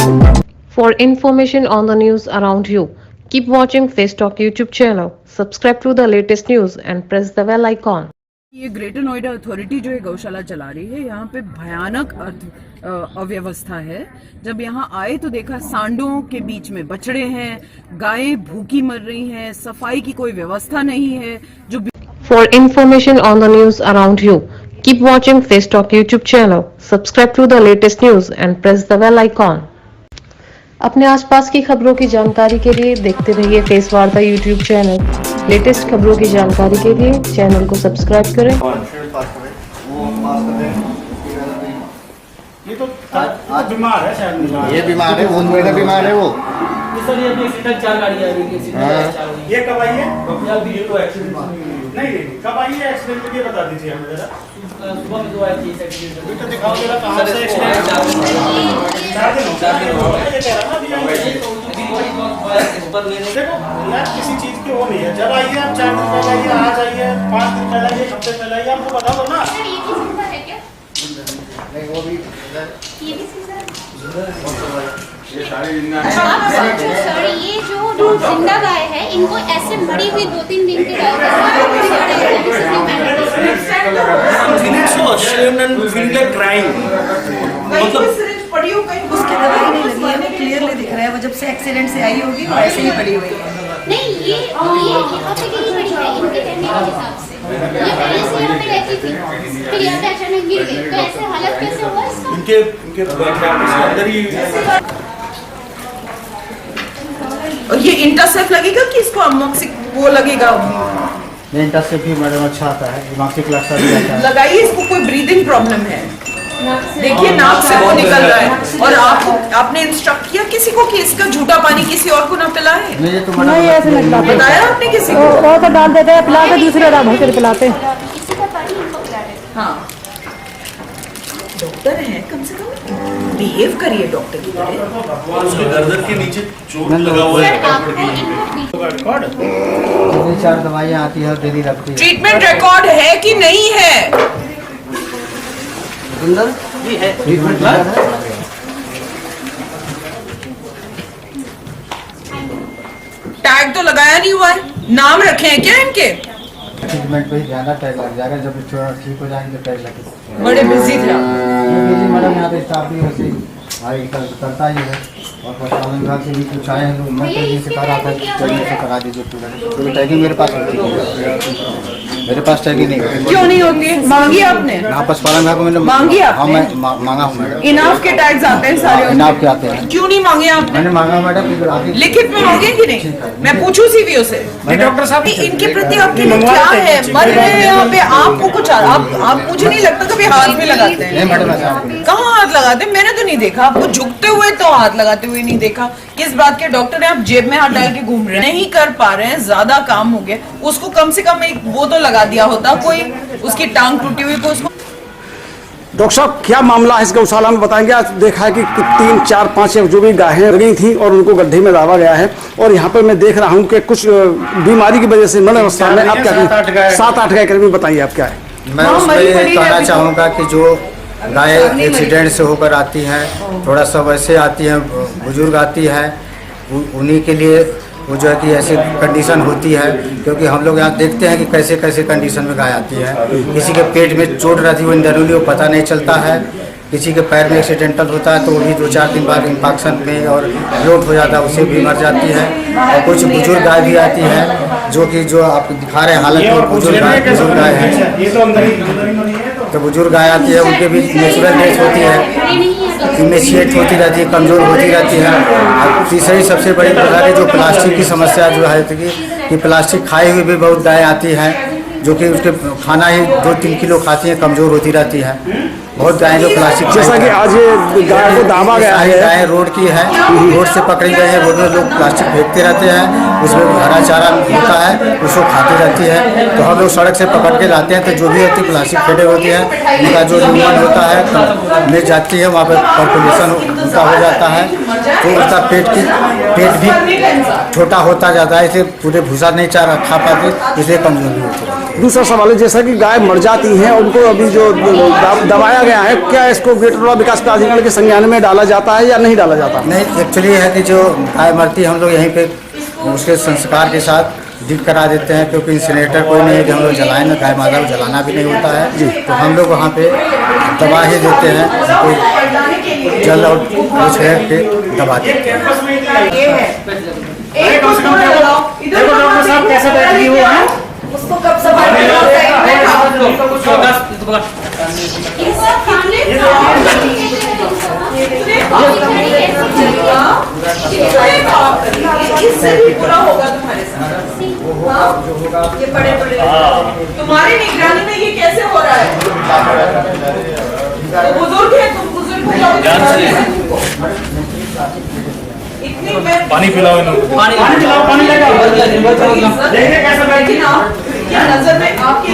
For information on the news around you, keep watching Face Talk YouTube channel. Subscribe to the latest news and press the bell icon. ये greater Noida authority जो है गौशाला चला रही है, यहाँ पे भयानक अव्यवस्था है। जब यहाँ आए तो देखा सांडों के बीच में बछड़े हैं, गायें भूखी मर रही हैं, सफाई की कोई व्यवस्था नहीं है। जो For information on the news around you, keep watching Face Talk YouTube channel. Subscribe to the latest news and press the bell icon. अपने आसपास की खबरों की जानकारी के लिए देखते रहिए फेस वार्ता यूट्यूब चैनल। लेटेस्ट खबरों की जानकारी के लिए चैनल को सब्सक्राइब करें। ये तो बीमार है शायद। ये बीमार है, वो नोएडा बीमार है वो। सर ये अभी एक्सीडेंट 4 गाड़ियां आ रही है। ये कब आई है? ये तो एक्सीडेंट नहीं कब आई है एक्सीडेंट के लिए बता दीजिए हमें जरा। सुबह में 2 आई थी एक्सीडेंट। ये तो दिखाओ जरा कहां से एक्सीडेंट। 4 दिन हो गए ये कह रहा ना देखो यार किसी चीज की वो नहीं है। जब आइए आप 4 दिन पहले आइए, आज आइए, 5 दिन पहले आइए, हफ्ते पहले आइए, आपको बता दो ना। सर ये भी जिंदा है क्या? नहीं वो भी ये भी जिंदा है। ये सारे जिंदा है। सर ये जो जिंदा गाय है इनको ऐसे मरी हुई 2-3 दिन के उसके दवाई नहीं लगी है, वो क्लियरली दिख रहा है। वो जब से एक्सीडेंट से आई होगी वो ऐसे ही पड़ी हुई है। नहीं ये यहाँ पे कहीं पड़ी है इनके कहने के हिसाब से। ये पहले से यहाँ पे रहती थी, फिर यहाँ पे अचानक गिर गई, तो ऐसे हालत कैसे हुआ इसका? इनके अंदर ही। और ये इंटरसेप्ट लगेगा कि इसको अमोक्सिक वो लगेगा? इंटरसेप्ट भी मैडम अच्छा आता है, दिमाग के क्लास लगाइए इसको। कोई ब्रीदिंग प्रॉब्लम है? देखिए नाक से वो निकल रहा है। और आपने इंस्ट्रक्ट किया किसी को कि इसका झूठा पानी किसी और को ना पिलाए? नहीं तो नहीं ऐसे नहीं पिलाते। बताया आपने किसी को? वो तो डाल देते हैं, पिलाते दूसरे डाल भर पिलाते हैं। इसी का पानी इनको पिला रहे हैं। हाँ डॉक्टर हैं, कम से कम बिहेव करिए डॉक्टर की तरह। उसके गर्दन के नीचे चोट लगा हुआ है। सर आपको 4 दवाइयाँ आती है, डेली रखती है। ट्रीटमेंट रिकॉर्ड है कि नहीं है? ये है ट्रीटमेंट है। टैग तो लगाया नहीं हुआ है, नाम रखे हैं क्या इनके? ट्रीटमेंट पे ही ज़्यादा टैग लग जाएगा, जब ठीक हो जाएंगे तो टैग लगेगा। बड़े बिजी थे आप। मैडम यहाँ पे स्टाफ भी वैसे ही करता ही है। और पशुपालन विभाग से भी कुछ आए हैं तो मैं तो से कह रहा था चलिए से करा दीजिए पूरा, क्योंकि टैगिंग मेरे पास होती है। मेरे पास टैगिंग नहीं होती। क्यों नहीं होती है? मांगी आपने? हाँ पशुपालन विभाग को मैंने मांगी आपने? हाँ मैं मांगा हूँ मैडम। इनाफ के टैग्स आते हैं सारे? इनाफ के आते हैं। क्यों नहीं मांगे आपने? मैंने मांगा मैडम। लिखित में मांगे कि नहीं? मैं पूछूं सीवीओ से। डॉक्टर साहब इनके प्रति आपकी क्या है? मर रहे हैं यहाँ पे, आपको कुछ आप मुझे नहीं लगता कभी हाथ में लगाते हैं। नहीं मैडम कहाँ हाथ लगाते हैं? मैंने तो नहीं देखा आपको झुकते हुए, तो हाथ लगाते हुए नहीं देखा। किस बात के डॉक्टर हैं आप जेब में हाथ डाल के घूम रहे हैं? नहीं कर पा रहे हैं, ज्यादा काम हो गया। उसको कम से कम एक वो तो लगा दिया होता, कोई उसकी टांग टूटी हुई को उसको। डॉक्टर साहब क्या मामला है इस गौशाला में बताएंगे? आज देखा है कि 3, 4, 5 जो भी गायें लगी थी और उनको गड्ढे में डाला गया है। और यहाँ पर मैं देख रहा हूँ कि कुछ बीमारी की वजह से मन अवस्था में आप क्या 7-8 गाय करीब बताइए आप क्या है? मैं उसमें कहना चाहूँगा कि जो गाय एक्सीडेंट से होकर आती हैं, थोड़ा सा वैसे आती हैं, बुजुर्ग आती है, उन्हीं के लिए वो जो है कि ऐसे कंडीशन होती है। क्योंकि हम लोग यहाँ देखते हैं कि कैसे कैसे कंडीशन में गाय आती है। किसी के पेट में चोट रहती है, वो अंदरूनी वो पता नहीं चलता है। किसी के पैर में एक्सीडेंटल होता है तो वो भी 2-4 दिन बाद इंफेक्शन में और ब्लोट हो जाता है, उससे भी मर जाती है। और कुछ बुजुर्ग गाय भी आती है जो आप दिखा रहे हैं हालत में, बुजुर्ग गाय है। तो बुजुर्ग गाय आती है, उनके भी नेचुरल डेथ होती है, इमेशिएट होती रहती है, कमज़ोर होती रहती है। और तीसरी सबसे बड़ी प्रकार है जो प्लास्टिक की समस्या जो है कि प्लास्टिक खाए हुए भी बहुत गाय आती है, जो कि उसके खाना ही 2-3 किलो खाती हैं, कमज़ोर होती रहती है। बहुत गायें जो प्लास्टिक, जैसा कि आज ये गाय को दामा गया है, गायें रोड की है, रोड से पकड़ी गई है। रोड में लोग प्लास्टिक फेंकते रहते हैं, उसमें हरा चारा होता है, उसको खाती रहती है। तो हम लोग सड़क से पकड़ के लाते हैं, तो जो भी होती प्लास्टिक फेंटे होती है, उनका जो ह्यूमन होता है मिल जाती है, वहाँ पर पॉपुलेशन उनका हो जाता है, तो उसका पेट भी छोटा होता जाता है, इसलिए पूरे भूसा नहीं चारा खा पाते, इसलिए कमजोरी होती है। दूसरा सवाल है, जैसा कि गाय मर जाती हैं, उनको अभी जो दबाया गया है, क्या इसको ग्रेटर विकास प्राधिकरण के संज्ञान में डाला जाता है या नहीं डाला जाता? नहीं, एक्चुअली है कि जो गाय मरती है हम लोग यहीं पे उसके संस्कार के साथ डिग करा देते हैं, क्योंकि इंसिनेटर कोई नहीं है कि हम लोग जलाएं ना, गाय माता को जलाना भी नहीं होता है। तो हम लोग वहाँ पे दबा ही देते हैं, उनको जल और छिड़क के दबा देते हैं। कम से कम देखो डॉक्टर साहब कैसा बैठ रही हो है उसको कब सफाई इससे भी पूरा होगा तुम्हारे साथ। ये बड़े बड़े तुम्हारी निगरानी में ये कैसे हो रहा है? तो बुजुर्ग है, तुम बुजुर्ग को इतनी पानी पिलाओ इन्हें, पानी पिलाओ, पानी लगाओ, देखिए कैसा बैठी ना, क्या नजर में आपके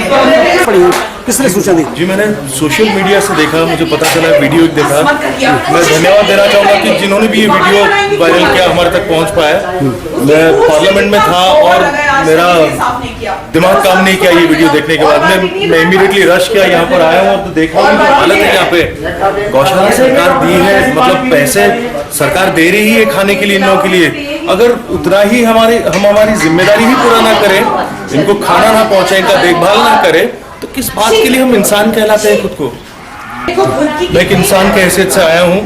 किसने सूचना दी? जी मैंने सोशल मीडिया से देखा, मुझे पता चला, वीडियो देखा। मैं धन्यवाद देना चाहूँगा कि जिन्होंने भी ये वीडियो वायरल किया, हमारे तक पहुँच पाया। मैं पार्लियामेंट में था और मेरा दिमाग काम नहीं किया ये वीडियो देखने के बाद। मैं इमीडिएटली रश किया, यहाँ पर आया हूँ और तो देखा हूँ हालत है यहाँ पे। गौशाला सरकार दी है, मतलब पैसे सरकार दे रही है खाने के लिए इन लोगों के लिए। अगर उतना ही हम हमारी जिम्मेदारी ही पूरा ना करें, इनको खाना ना पहुँचाए, इनका देखभाल ना करें, तो किस बात के लिए हम इंसान कहलाते हैं खुद को? मैं एक इंसान के हैसियत से आया हूँ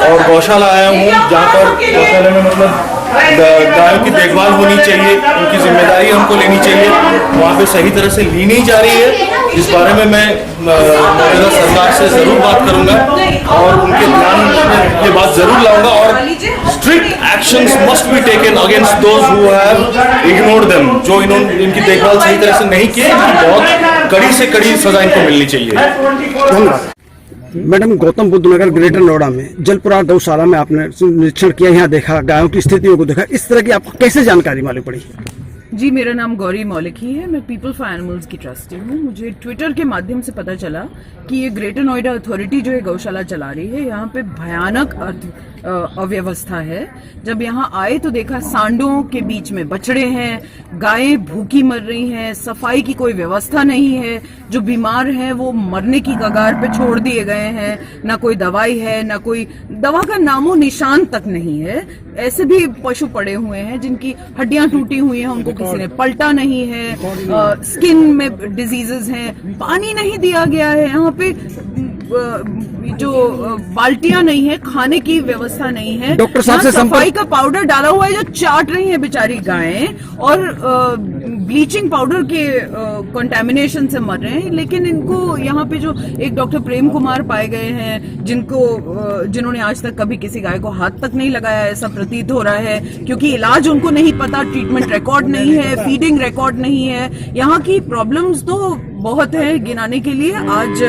और गौशाला आया हूँ, जहाँ पर गौशाला में मतलब गायों की देखभाल होनी चाहिए, उनकी जिम्मेदारी हमको लेनी चाहिए, वहाँ पे सही तरह से ली नहीं जा रही है। इस बारे में मैं सरकार से जरूर बात करूंगा और उनके ध्यान में ये बात जरूर लाऊंगा और strict actions must be taken against those who have ignored them. जो इन्होंने इनकी देखभाल सही तरह से नहीं की, इनकी बहुत कड़ी से कड़ी सजा इनको मिलनी चाहिए। मैडम, गौतम बुद्ध नगर ग्रेटर नोएडा में जलपुरा गौशाला में आपने निरीक्षण किया, यहाँ देखा, गायों की स्थितियों को देखा, इस तरह की आपको कैसे जानकारी मालूम पड़ी? जी, मेरा नाम गौरी मौलिक ही है। मैं पीपल फॉर एनिमल्स की ट्रस्टी हूँ। मुझे ट्विटर के माध्यम से पता चला कि ये ग्रेटर नोएडा अथॉरिटी जो है गौशाला चला रही है, यहाँ पे भयानक अव्यवस्था है। जब यहाँ आए तो देखा सांडों के बीच में बछड़े हैं, गायें भूखी मर रही हैं, सफाई की कोई व्यवस्था नहीं है, जो बीमार हैं वो मरने की कगार पे छोड़ दिए गए हैं, ना कोई दवाई है, ना कोई दवा का नामो निशान तक नहीं है। ऐसे भी पशु पड़े हुए हैं जिनकी हड्डियां टूटी हुई हैं, उनको किसी ने पलटा नहीं है, स्किन में डिजीजेस हैं, पानी नहीं दिया गया है, यहाँ पे जो बाल्टियां नहीं है, खाने की व्यवस्था नहीं है, डॉक्टर साहब से सफाई का पाउडर डाला हुआ है जो चाट रही है बेचारी गायें, और ब्लीचिंग पाउडर के कंटेमिनेशन से मर रहे हैं। लेकिन इनको यहाँ पे जो एक डॉक्टर प्रेम कुमार पाए गए हैं, जिन्होंने आज तक कभी किसी गाय को हाथ तक नहीं लगाया, ऐसा प्रतीत हो रहा है, क्योंकि इलाज उनको नहीं पता, ट्रीटमेंट रिकॉर्ड नहीं है, फीडिंग रिकॉर्ड नहीं है। यहाँ की प्रॉब्लम्स तो बहुत है गिनाने के लिए। आज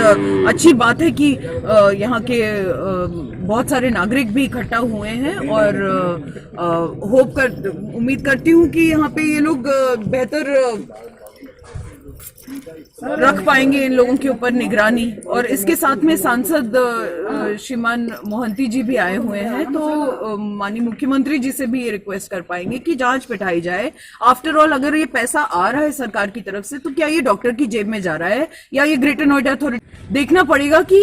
अच्छी बात है कि यहाँ के बहुत सारे नागरिक भी इकट्ठा हुए हैं और उम्मीद करती हूँ कि यहाँ पे ये लोग बेहतर रख पाएंगे इन लोगों के ऊपर निगरानी। और इसके साथ में सांसद श्रीमान मोहंती जी भी आए हुए हैं, तो माननीय मुख्यमंत्री जी से भी ये रिक्वेस्ट कर पाएंगे कि जांच बिठाई जाए। आफ्टर ऑल अगर ये पैसा आ रहा है सरकार की तरफ से, तो क्या ये डॉक्टर की जेब में जा रहा है या ये ग्रेटर नोएडा अथॉरिटी? देखना पड़ेगा कि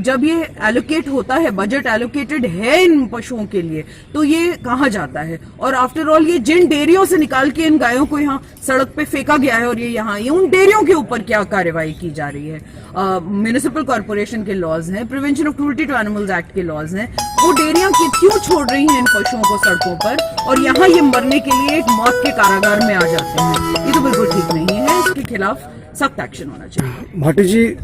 जब ये एलोकेट होता है, बजट एलोकेटेड है इन पशुओं के लिए, तो ये कहाँ जाता है। और आफ्टर ऑल ये जिन डेयरियों से निकाल के इन गायों को यहाँ सड़क पे फेंका गया है और ये यहाँ उन डेयरियों के ऊपर क्या कार्यवाही की जा रही है। म्युनिसिपल कॉर्पोरेशन के लॉज हैं, prevention of cruelty to animals act के लॉज हैं, वो डेयरियां क्यों छोड़ रही हैं इन पशुओं को सड़कों पर, और यहाँ ये मरने के लिए एक मौत के कारागार में आ जाते हैं। ये तो बिल्कुल ठीक नहीं है, इसके खिलाफ सख्त एक्शन होना चाहिए। भाटी जी,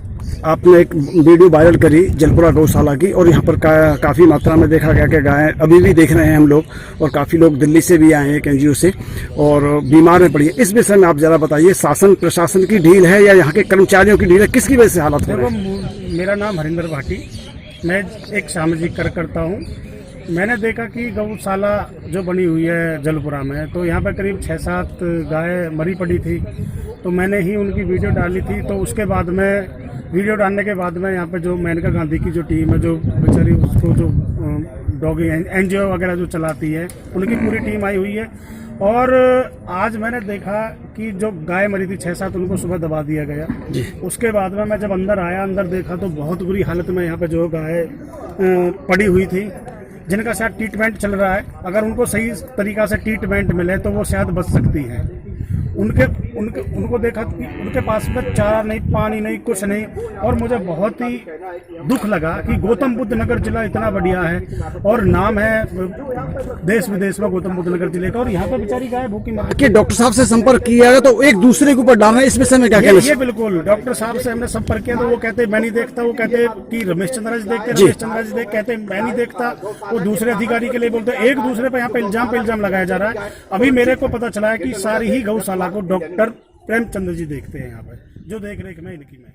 आपने एक वीडियो वायरल करी जलपुरा गौशाला की, और यहाँ पर काफ़ी मात्रा में देखा गया कि गायें अभी भी देख रहे हैं हम लोग, और काफ़ी लोग दिल्ली से भी आए हैं एक NGO से, और बीमार है पड़ी है। इस विषय में आप ज़रा बताइए, शासन प्रशासन की ढील है या यहाँ के कर्मचारियों की ढील है, किसकी वजह से हालत हो रही है? मेरा नाम हरिंदर भाटी, मैं एक सामाजिक कार्यकर्ता हूँ। मैंने देखा कि गौशाला जो बनी हुई है जलपुरा में, तो यहाँ पर करीब 6-7 गाय मरी पड़ी थी, तो मैंने ही उनकी वीडियो डाली थी। तो उसके बाद में वीडियो डालने के बाद में यहाँ पे जो मेनका गांधी की जो टीम है, जो बेचारी उसको जो डॉगी एनजीओ वगैरह जो चलाती है, उनकी पूरी टीम आई हुई है। और आज मैंने देखा कि जो गाय मरी थी 6-7, उनको सुबह दबा दिया गया। उसके बाद में मैं जब अंदर आया, अंदर देखा तो बहुत बुरी हालत में यहाँ पे जो गाय पड़ी हुई थी, जिनका शायद ट्रीटमेंट चल रहा है। अगर उनको सही तरीका से ट्रीटमेंट मिले तो वो शायद बच सकती हैं। उनको देखा उनके पास में चारा नहीं, पानी नहीं, कुछ नहीं। और मुझे बहुत ही दुख लगा कि गौतम बुद्ध नगर जिला इतना बढ़िया है और नाम है देश विदेश में गौतम बुद्ध नगर जिले का, और यहाँ पे बेचारी गाय भूखी मर कि डॉक्टर साहब से संपर्क किया है तो एक दूसरे के ऊपर डालना, इस विषय में क्या कहना ये बिल्कुल डॉक्टर साहब से हमने संपर्क किया तो वो कहते मैं नहीं देखता, वो कहते कि रमेश चंद्रा जी देखते, रमेश चंद्रा जी कहते मैं नहीं देखता, वो दूसरे अधिकारी के लिए बोलते। एक दूसरे पे यहाँ पे इल्जाम लगाया जा रहा है। अभी मेरे को पता चला है कि सारी ही गौशाला को डॉक्टर प्रेमचंद्र जी देखते हैं यहाँ पे, जो देख रेख में इनकी में।